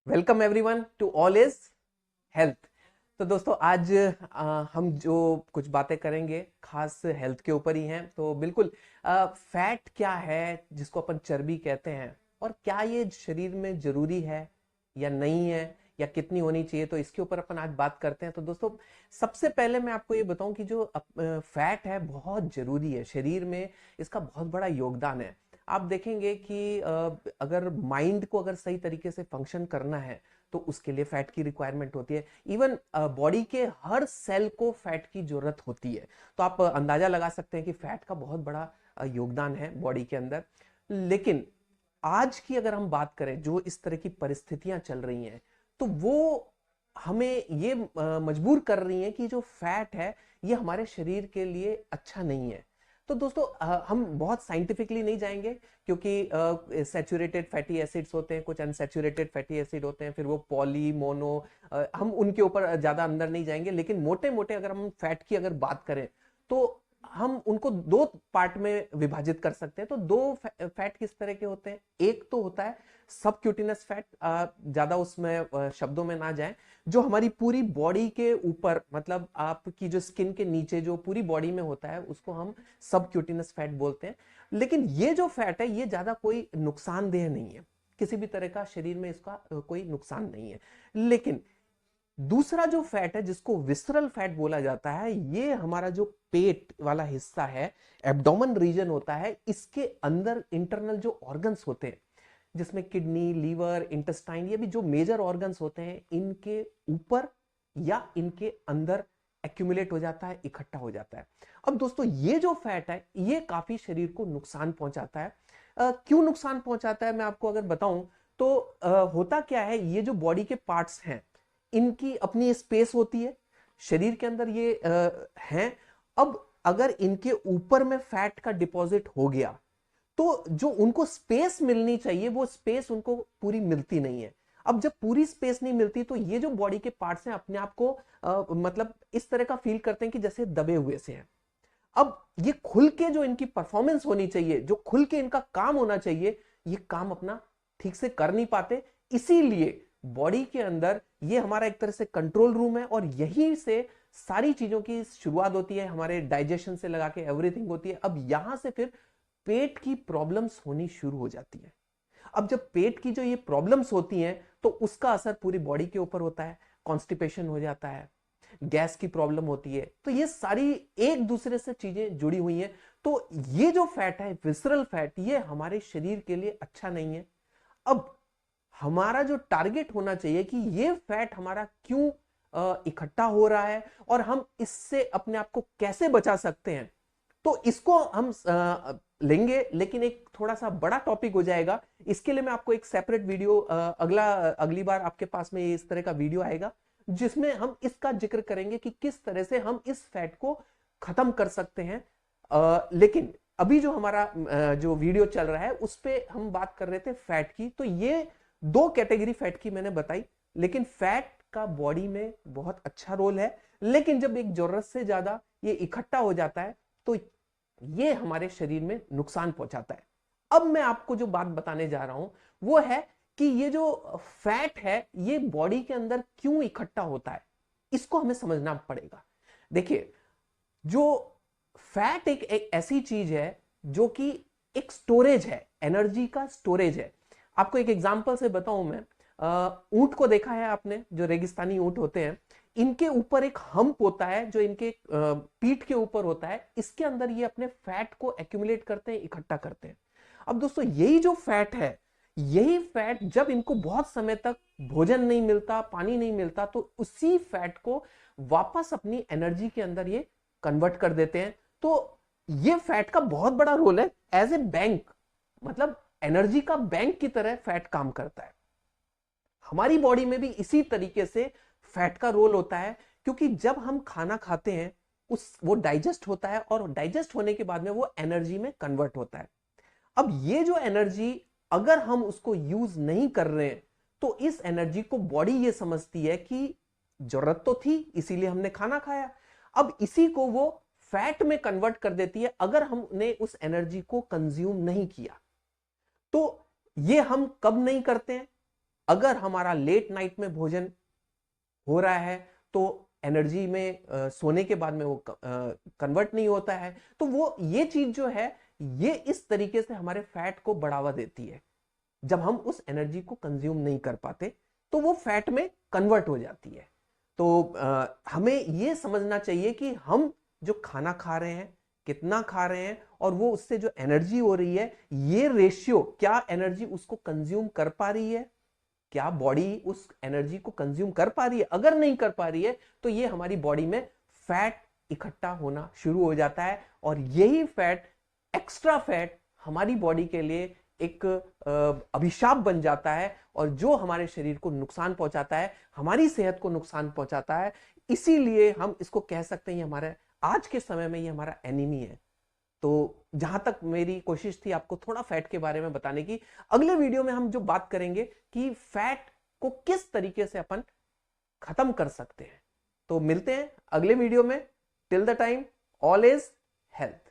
Welcome everyone to all is health. तो दोस्तों आज हम जो कुछ बातें करेंगे खास हेल्थ के ऊपर ही हैं। तो बिल्कुल फैट क्या है जिसको अपन चर्बी कहते हैं, और क्या ये शरीर में जरूरी है या नहीं है, या कितनी होनी चाहिए, तो इसके ऊपर अपन आज बात करते हैं। तो दोस्तों सबसे पहले मैं आपको ये बताऊं कि जो फैट है बहुत जरूरी है शरीर में, इसका बहुत बड़ा योगदान है। आप देखेंगे कि अगर माइंड को अगर सही तरीके से फंक्शन करना है तो उसके लिए फैट की रिक्वायरमेंट होती है। इवन बॉडी के हर सेल को फैट की जरूरत होती है। तो आप अंदाजा लगा सकते हैं कि फैट का बहुत बड़ा योगदान है बॉडी के अंदर। लेकिन आज की अगर हम बात करें, जो इस तरह की परिस्थितियां चल रही हैं, तो वो हमें ये मजबूर कर रही हैं कि जो फैट है ये हमारे शरीर के लिए अच्छा नहीं है। तो दोस्तों हम बहुत साइंटिफिकली नहीं जाएंगे, क्योंकि सैचुरेटेड फैटी एसिड्स होते हैं, कुछ अनसैचुरेटेड फैटी एसिड होते हैं, फिर वो पॉली मोनो, हम उनके ऊपर ज्यादा अंदर नहीं जाएंगे। लेकिन मोटे मोटे अगर हम फैट की अगर बात करें तो हम उनको दो पार्ट में विभाजित कर सकते हैं। तो दो फैट किस तरह के होते हैं। एक तो होता है सबक्यूटिनस फैट, ज्यादा उसमें शब्दों में ना जाए, जो हमारी पूरी बॉडी के ऊपर, मतलब आपकी जो स्किन के नीचे जो पूरी बॉडी में होता है उसको हम सबक्यूटिनस फैट बोलते हैं। लेकिन ये जो फैट है ये ज्यादा कोई नुकसानदेह नहीं है, किसी भी तरह का शरीर में इसका कोई नुकसान नहीं है। लेकिन दूसरा जो फैट है जिसको विसरल फैट बोला जाता है, ये हमारा जो पेट वाला हिस्सा है, एब्डोमेन रीजन होता है, इसके अंदर इंटरनल जो ऑर्गन्स होते हैं, जिसमें किडनी, लीवर, इंटेस्टाइन, ये भी जो मेजर ऑर्गन्स होते हैं, इनके ऊपर या इनके अंदर एक्यूमुलेट हो जाता है, इकट्ठा हो जाता है। अब दोस्तों ये जो फैट है ये काफी शरीर को नुकसान पहुंचाता है। क्यों नुकसान पहुंचाता है मैं आपको अगर बताऊं तो होता क्या है, ये जो बॉडी के पार्ट्स हैं इनकी अपनी स्पेस होती है शरीर के अंदर, ये हैं। अब अगर इनके ऊपर में फैट का डिपॉजिट हो गया तो जो उनको स्पेस मिलनी चाहिए वो स्पेस उनको पूरी मिलती नहीं है। अब जब पूरी स्पेस नहीं मिलती तो ये जो बॉडी के पार्ट्स हैं अपने आप को मतलब इस तरह का फील करते हैं कि जैसे दबे हुए से हैं। अब ये खुल के जो इनकी परफॉर्मेंस होनी चाहिए, जो खुल के इनका काम होना चाहिए, ये काम अपना ठीक से कर नहीं पाते। इसीलिए बॉडी के अंदर ये हमारा एक तरह से कंट्रोल रूम है, और यहीं से सारी चीजों की शुरुआत होती है, हमारे डाइजेशन से लगा के एवरीथिंग होती है। अब यहां से फिर पेट की प्रॉब्लम्स होनी शुरू हो जाती है। अब जब पेट की जो ये प्रॉब्लम्स होती हैं तो उसका असर पूरी बॉडी के ऊपर होता है, कॉन्स्टिपेशन हो जाता है, गैस की प्रॉब्लम होती है। तो ये सारी एक दूसरे से चीजें जुड़ी हुई हैं। तो ये जो फैट है, विसरल फैट, ये हमारे शरीर के लिए अच्छा नहीं है। अब हमारा जो टारगेट होना चाहिए कि ये फैट हमारा क्यों इकट्ठा हो रहा है और हम इससे अपने आप को कैसे बचा सकते हैं, तो इसको हम लेंगे। लेकिन एक थोड़ा सा बड़ा टॉपिक हो जाएगा, इसके लिए मैं आपको एक सेपरेट वीडियो अगली बार आपके पास में इस तरह का वीडियो आएगा जिसमें हम इसका जिक्र करेंगे कि किस तरह से हम इस फैट को खत्म कर सकते हैं। लेकिन अभी जो हमारा जो वीडियो चल रहा है उस पे हम बात कर रहे थे फैट की। तो ये दो कैटेगरी फैट की मैंने बताई, लेकिन फैट का बॉडी में बहुत अच्छा रोल है। लेकिन जब एक जरूरत से ज्यादा ये इकट्ठा हो जाता है तो ये हमारे शरीर में नुकसान पहुंचाता है। अब मैं आपको जो बात बताने जा रहा हूं वो है कि ये जो फैट है ये बॉडी के अंदर क्यों इकट्ठा होता है, इसको हमें समझना पड़ेगा। देखिए, जो फैट एक ऐसी चीज है जो कि एक स्टोरेज है, एनर्जी का स्टोरेज है। आपको एक एग्जांपल से बताऊं मैं, ऊंट को देखा है आपने, जो रेगिस्तानी ऊंट होते हैं, इनके ऊपर एक हम्प होता है जो इनके पीठ के ऊपर होता है। इसके अंदर ये अपने फैट को एक्यूमुलेट करते हैं, इकट्ठा करते हैं। अब दोस्तों यही जो फैट है, यही फैट जब इनको बहुत समय तक भोजन नहीं मिलता, पानी नहीं मिलता, तो उसी फैट को वापस अपनी एनर्जी के अंदर ये कन्वर्ट कर देते हैं। तो ये फैट का बहुत बड़ा रोल है एज ए बैंक, मतलब एनर्जी का बैंक की तरह फैट काम करता है। हमारी बॉडी में भी इसी तरीके से फैट का रोल होता है, क्योंकि जब हम खाना खाते हैं वो डाइजेस्ट होता है, और डाइजेस्ट होने के बाद में वो एनर्जी में कन्वर्ट होता है। अब ये जो एनर्जी अगर हम उसको यूज नहीं कर रहे हैं तो इस एनर्जी को बॉडी ये समझती है कि जरूरत तो थी इसीलिए हमने खाना खाया। अब इसी को वो फैट में कन्वर्ट कर देती है अगर हमने उस एनर्जी को कंज्यूम नहीं किया। तो ये हम कब नहीं करते हैं, अगर हमारा लेट नाइट में भोजन हो रहा है तो एनर्जी में सोने के बाद में वो कन्वर्ट नहीं होता है, तो वो ये चीज जो है ये इस तरीके से हमारे फैट को बढ़ावा देती है। जब हम उस एनर्जी को कंज्यूम नहीं कर पाते तो वो फैट में कन्वर्ट हो जाती है। तो हमें ये समझना चाहिए कि हम जो खाना खा रहे हैं, कितना खा रहे हैं, और वो उससे जो एनर्जी हो रही है, ये रेशियो, क्या एनर्जी उसको कंज्यूम कर पा रही है, क्या बॉडी उस एनर्जी को कंज्यूम कर पा रही है। अगर नहीं कर पा रही है तो ये हमारी बॉडी में फैट इकट्ठा होना शुरू हो जाता है, और यही फैट, एक्स्ट्रा फैट, हमारी बॉडी के लिए एक अभिशाप बन जाता है, और जो हमारे शरीर को नुकसान पहुंचाता है, हमारी सेहत को नुकसान पहुंचाता है। इसीलिए हम इसको कह सकते हैं हमारे आज के समय में ये हमारा एनिमी है। तो जहां तक मेरी कोशिश थी आपको थोड़ा फैट के बारे में बताने की, अगले वीडियो में हम जो बात करेंगे कि फैट को किस तरीके से अपन खत्म कर सकते हैं। तो मिलते हैं अगले वीडियो में। Till the time, all is health.